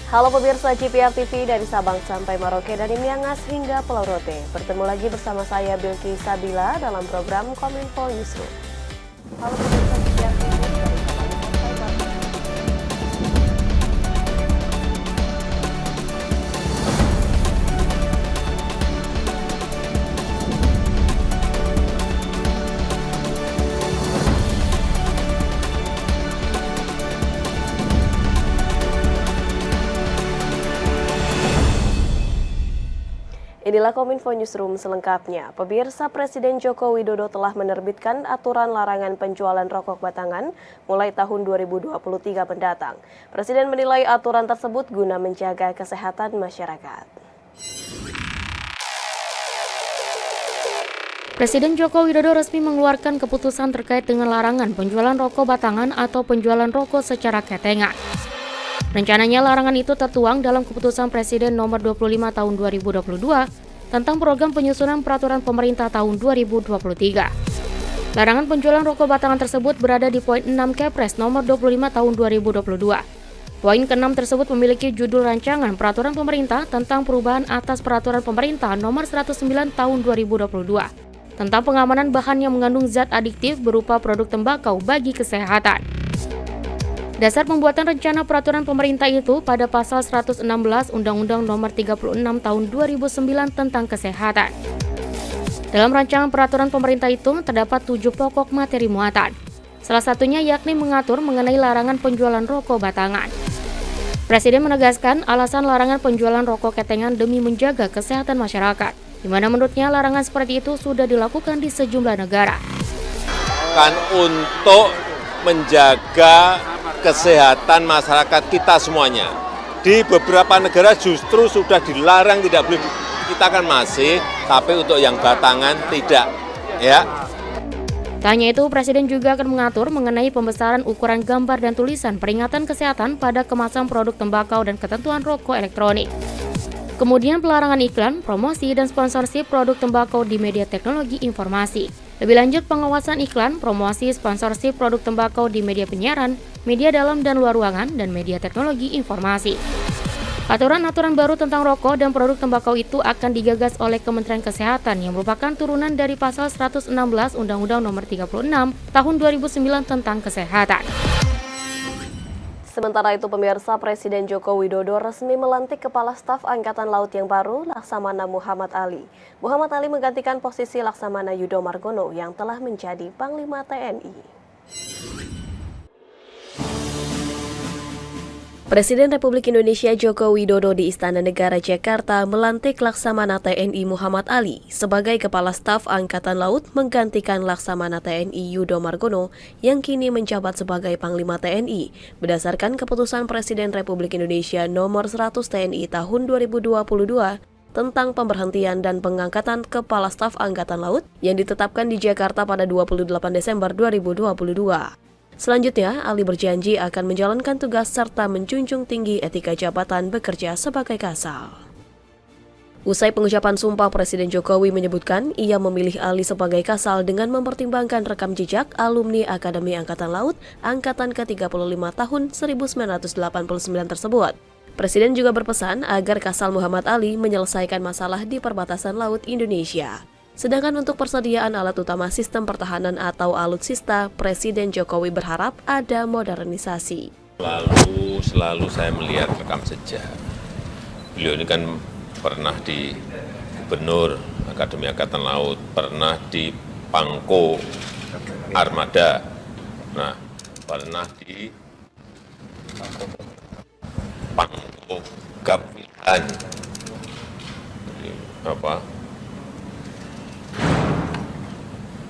Halo pemirsa GPR TV dari Sabang sampai Merauke, dari Miangas hingga Pulau Rote. Bertemu lagi bersama saya Bilki Sabila dalam program Kominfo Newsroom. Halo pemirsa GPR TV dari Sabang sampai Merauke. Inilah Kominfo Newsroom selengkapnya. Pemirsa, Presiden Joko Widodo telah menerbitkan aturan larangan penjualan rokok batangan mulai tahun 2023 mendatang. Presiden menilai aturan tersebut guna menjaga kesehatan masyarakat. Presiden Joko Widodo resmi mengeluarkan keputusan terkait dengan larangan penjualan rokok batangan atau penjualan rokok secara ketengan. Rencananya larangan itu tertuang dalam keputusan Presiden nomor 25 tahun 2022 tentang program penyusunan peraturan pemerintah tahun 2023. Larangan penjualan rokok batangan tersebut berada di poin 6 Kepres nomor 25 tahun 2022. Poin ke-6 tersebut memiliki judul rancangan peraturan pemerintah tentang perubahan atas peraturan pemerintah nomor 109 tahun 2022 tentang pengamanan bahan yang mengandung zat adiktif berupa produk tembakau bagi kesehatan. Dasar pembuatan rencana peraturan pemerintah itu pada pasal 116 Undang-Undang Nomor 36 Tahun 2009 tentang Kesehatan. Dalam rancangan peraturan pemerintah itu terdapat 7 pokok materi muatan. Salah satunya yakni mengatur mengenai larangan penjualan rokok batangan. Presiden menegaskan alasan larangan penjualan rokok ketengan demi menjaga kesehatan masyarakat, di mana menurutnya larangan seperti itu sudah dilakukan di sejumlah negara. Kan untuk menjaga kesehatan masyarakat kita semuanya. Di beberapa negara justru sudah dilarang, tidak boleh, kita kan masih, tapi untuk yang batangan tidak, ya. Tak hanya itu, Presiden juga akan mengatur mengenai pembesaran ukuran gambar dan tulisan peringatan kesehatan pada kemasan produk tembakau dan ketentuan rokok elektronik. Kemudian pelarangan iklan, promosi, dan sponsorship produk tembakau di media teknologi informasi. Lebih lanjut, pengawasan iklan, promosi, sponsorship produk tembakau di media penyiaran, media dalam dan luar ruangan, dan media teknologi informasi. Aturan-aturan baru tentang rokok dan produk tembakau itu akan digagas oleh Kementerian Kesehatan yang merupakan turunan dari pasal 116 Undang-Undang Nomor 36 Tahun 2009 tentang Kesehatan. Sementara itu pemirsa, Presiden Joko Widodo resmi melantik Kepala Staf Angkatan Laut yang baru, Laksamana Muhammad Ali. Muhammad Ali menggantikan posisi Laksamana Yudo Margono yang telah menjadi Panglima TNI. Presiden Republik Indonesia Joko Widodo di Istana Negara Jakarta melantik Laksamana TNI Muhammad Ali sebagai Kepala Staf Angkatan Laut menggantikan Laksamana TNI Yudo Margono yang kini menjabat sebagai Panglima TNI berdasarkan keputusan Presiden Republik Indonesia nomor 100 TNI tahun 2022 tentang pemberhentian dan pengangkatan Kepala Staf Angkatan Laut yang ditetapkan di Jakarta pada 28 Desember 2022. Selanjutnya, Ali berjanji akan menjalankan tugas serta menjunjung tinggi etika jabatan bekerja sebagai Kasal. Usai pengucapan sumpah, Presiden Jokowi menyebutkan ia memilih Ali sebagai Kasal dengan mempertimbangkan rekam jejak alumni Akademi Angkatan Laut Angkatan ke-35 tahun 1989 tersebut. Presiden juga berpesan agar Kasal Muhammad Ali menyelesaikan masalah di perbatasan laut Indonesia. Sedangkan untuk persediaan alat utama sistem pertahanan atau alutsista, Presiden Jokowi berharap ada modernisasi. Selalu saya melihat rekam jejak. Beliau ini kan pernah di Gubernur Akademi Angkatan Laut, pernah di Pangko Armada, nah pernah di Pangko Gapilan,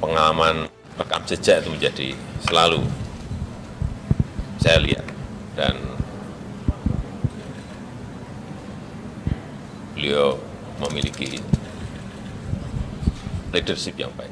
pengaman rekam jejak itu menjadi selalu saya lihat, dan beliau memiliki leadership yang baik.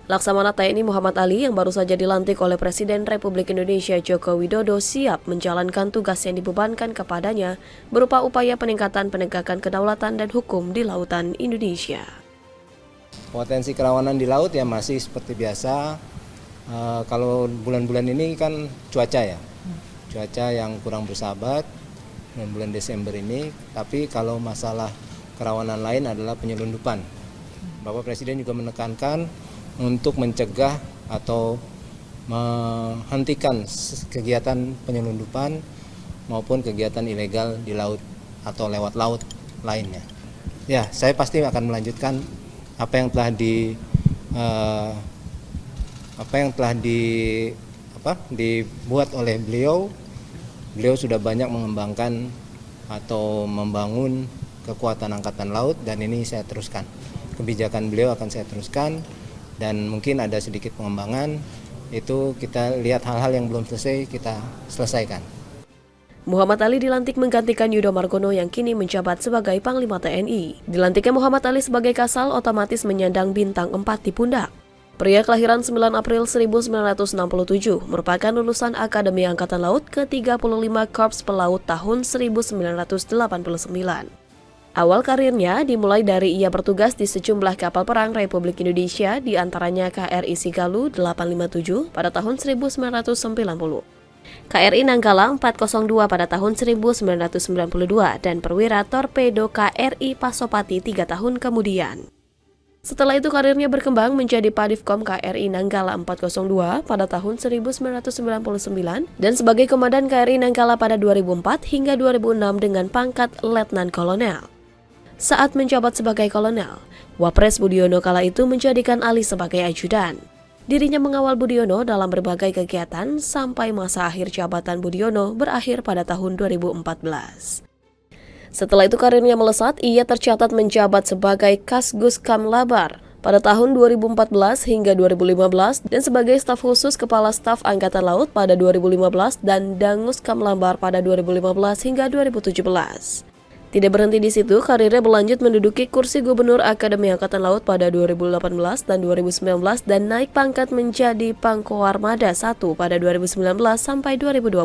Laksamana TNI Muhammad Ali yang baru saja dilantik oleh Presiden Republik Indonesia Joko Widodo siap menjalankan tugas yang dibebankan kepadanya berupa upaya peningkatan penegakan kedaulatan dan hukum di lautan Indonesia. Potensi kerawanan di laut ya masih seperti biasa. Kalau bulan-bulan ini kan cuaca yang kurang bersahabat, dan bulan Desember ini. Tapi kalau masalah kerawanan lain adalah penyelundupan. Bapak Presiden juga menekankan untuk mencegah atau menghentikan kegiatan penyelundupan maupun kegiatan ilegal di laut atau lewat laut lainnya. Ya, saya pasti akan melanjutkan apa yang telah dibuat oleh beliau. Beliau sudah banyak mengembangkan atau membangun kekuatan angkatan laut, dan ini saya teruskan. Kebijakan beliau akan saya teruskan, dan mungkin ada sedikit pengembangan. Itu kita lihat hal-hal yang belum selesai, kita selesaikan. Muhammad Ali dilantik menggantikan Yudo Margono yang kini menjabat sebagai Panglima TNI. Dilantiknya Muhammad Ali sebagai Kasal otomatis menyandang bintang 4 di pundak. Pria kelahiran 9 April 1967 merupakan lulusan Akademi Angkatan Laut ke-35 Korps Pelaut tahun 1989. Awal karirnya dimulai dari ia bertugas di sejumlah kapal perang Republik Indonesia, di antaranya KRI Sigalu 857 pada tahun 1990. KRI Nanggala 402 pada tahun 1992 dan perwira torpedo KRI Pasopati 3 tahun kemudian. Setelah itu karirnya berkembang menjadi Padifkom KRI Nanggala 402 pada tahun 1999 dan sebagai Komandan KRI Nanggala pada 2004 hingga 2006 dengan pangkat Letnan Kolonel. Saat menjabat sebagai kolonel, Wapres Budiono kala itu menjadikan Ali sebagai ajudan. Dirinya mengawal Budiono dalam berbagai kegiatan sampai masa akhir jabatan Budiono berakhir pada tahun 2014. Setelah itu karirnya melesat, ia tercatat menjabat sebagai Kasgus Kamlabar pada tahun 2014 hingga 2015 dan sebagai staf khusus Kepala Staf Angkatan Laut pada 2015 dan Dangus Kamlabar pada 2015 hingga 2017. Tidak berhenti di situ, karirnya berlanjut menduduki kursi Gubernur Akademi Angkatan Laut pada 2018 dan 2019 dan naik pangkat menjadi Pangkoarmada 1 pada 2019 sampai 2020.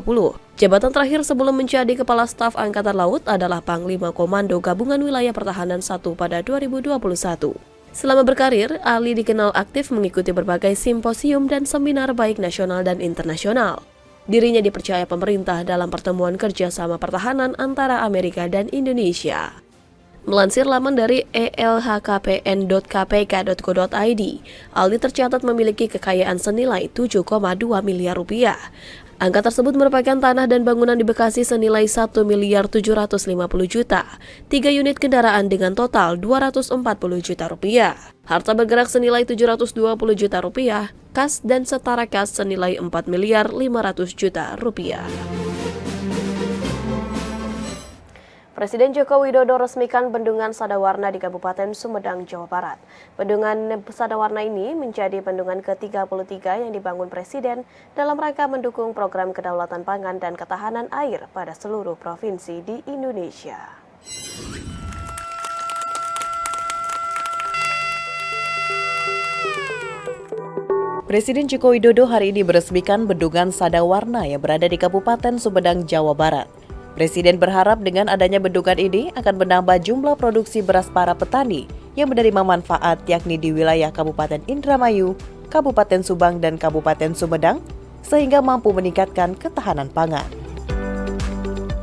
Jabatan terakhir sebelum menjadi Kepala Staf Angkatan Laut adalah Panglima Komando Gabungan Wilayah Pertahanan 1 pada 2021. Selama berkarir, Ali dikenal aktif mengikuti berbagai simposium dan seminar baik nasional dan internasional. Dirinya dipercaya pemerintah dalam pertemuan kerjasama pertahanan antara Amerika dan Indonesia. Melansir laman dari elhkpn.kpk.go.id, Ali tercatat memiliki kekayaan senilai 7,2 miliar rupiah. Angka tersebut merupakan tanah dan bangunan di Bekasi senilai 1 miliar 750 juta, 3 unit kendaraan dengan total 240 juta rupiah, harta bergerak senilai 720 juta rupiah, kas dan setara kas senilai 4 miliar 500 juta rupiah. Presiden Joko Widodo resmikan Bendungan Sadawarna di Kabupaten Sumedang, Jawa Barat. Bendungan Sadawarna ini menjadi bendungan ke-33 yang dibangun Presiden dalam rangka mendukung program kedaulatan pangan dan ketahanan air pada seluruh provinsi di Indonesia. Presiden Joko Widodo hari ini meresmikan Bendungan Sadawarna yang berada di Kabupaten Sumedang, Jawa Barat. Presiden berharap dengan adanya bendungan ini akan menambah jumlah produksi beras para petani yang menerima manfaat yakni di wilayah Kabupaten Indramayu, Kabupaten Subang, dan Kabupaten Sumedang sehingga mampu meningkatkan ketahanan pangan.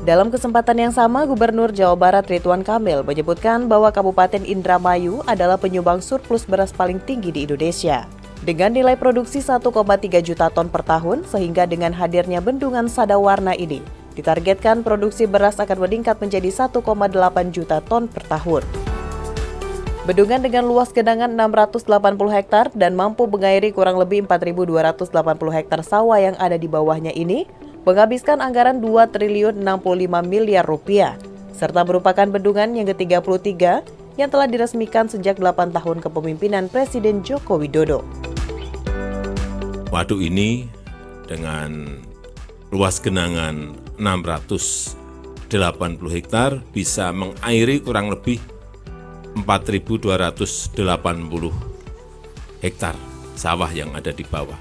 Dalam kesempatan yang sama, Gubernur Jawa Barat Ridwan Kamil menyebutkan bahwa Kabupaten Indramayu adalah penyumbang surplus beras paling tinggi di Indonesia. Dengan nilai produksi 1,3 juta ton per tahun sehingga dengan hadirnya Bendungan Sadawarna ini, ditargetkan produksi beras akan meningkat menjadi 1,8 juta ton per tahun. Bendungan dengan luas genangan 680 hektar dan mampu mengairi kurang lebih 4.280 hektar sawah yang ada di bawahnya ini menghabiskan anggaran 2 triliun 65 miliar rupiah, serta merupakan bendungan yang ke-33 yang telah diresmikan sejak 8 tahun kepemimpinan Presiden Joko Widodo. Waduk ini dengan luas genangan 680 hektar bisa mengairi kurang lebih 4.280 hektar sawah yang ada di bawah.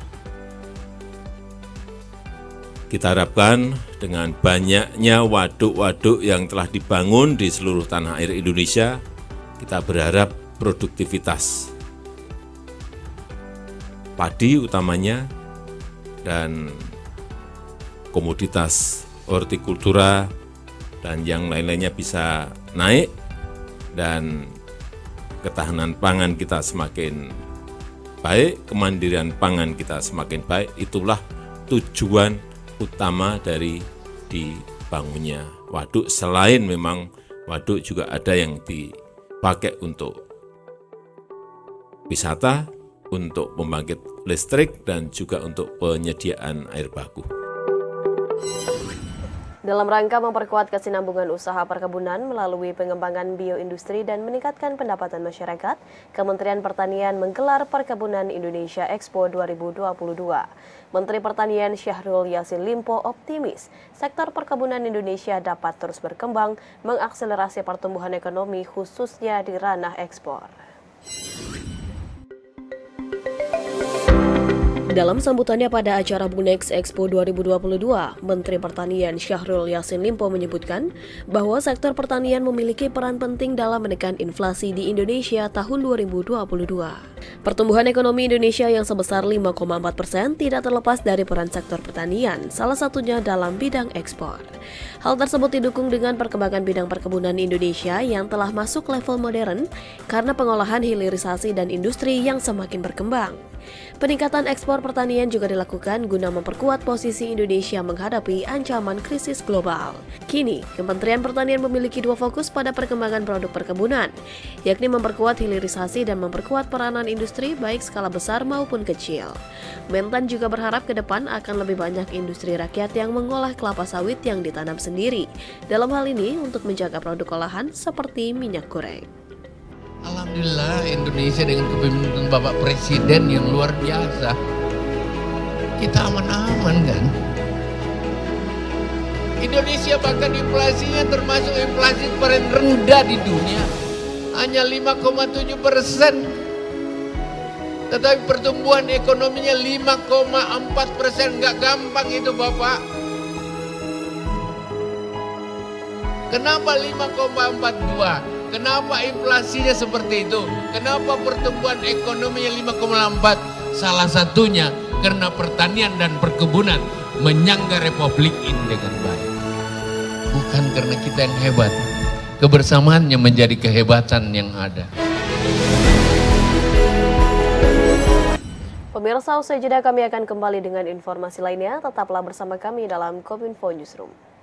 Kita harapkan dengan banyaknya waduk-waduk yang telah dibangun di seluruh tanah air Indonesia, kita berharap produktivitas padi utamanya dan komoditas hortikultura dan yang lain-lainnya bisa naik dan ketahanan pangan kita semakin baik, kemandirian pangan kita semakin baik. Itulah tujuan utama dari dibangunnya waduk. Selain memang waduk juga ada yang dipakai untuk wisata, untuk pembangkit listrik, dan juga untuk penyediaan air baku. Dalam rangka memperkuat kesinambungan usaha perkebunan melalui pengembangan bioindustri dan meningkatkan pendapatan masyarakat, Kementerian Pertanian menggelar Perkebunan Indonesia Expo 2022. Menteri Pertanian Syahrul Yassin Limpo optimis sektor perkebunan Indonesia dapat terus berkembang, mengakselerasi pertumbuhan ekonomi khususnya di ranah ekspor. Dalam sambutannya pada acara Bunex Expo 2022, Menteri Pertanian Syahrul Yassin Limpo menyebutkan bahwa sektor pertanian memiliki peran penting dalam menekan inflasi di Indonesia tahun 2022. Pertumbuhan ekonomi Indonesia yang sebesar 5,4% tidak terlepas dari peran sektor pertanian, salah satunya dalam bidang ekspor. Hal tersebut didukung dengan perkembangan bidang perkebunan Indonesia yang telah masuk level modern karena pengolahan hilirisasi dan industri yang semakin berkembang. Peningkatan ekspor pertanian juga dilakukan guna memperkuat posisi Indonesia menghadapi ancaman krisis global. Kini, Kementerian Pertanian memiliki dua fokus pada perkembangan produk perkebunan, yakni memperkuat hilirisasi dan memperkuat peranan industri baik skala besar maupun kecil. Mentan juga berharap ke depan akan lebih banyak industri rakyat yang mengolah kelapa sawit yang ditanam sendiri. Dalam hal ini untuk menjaga produk olahan seperti minyak goreng. Alhamdulillah Indonesia dengan kepemimpinan Bapak Presiden yang luar biasa. Kita aman-aman kan. Indonesia bahkan inflasinya termasuk inflasi paling rendah di dunia. Hanya 5,7%. Tetapi pertumbuhan ekonominya 5,4%. Nggak gampang itu Bapak. Kenapa 5,42? Kenapa inflasinya seperti itu? Kenapa pertumbuhan ekonominya 5,4? Salah satunya karena pertanian dan perkebunan menyangga Republik ini dengan baik. Bukan karena kita yang hebat. Kebersamaannya menjadi kehebatan yang ada. Pemirsa, usai jeda kami akan kembali dengan informasi lainnya. Tetaplah bersama kami dalam Kominfo Newsroom.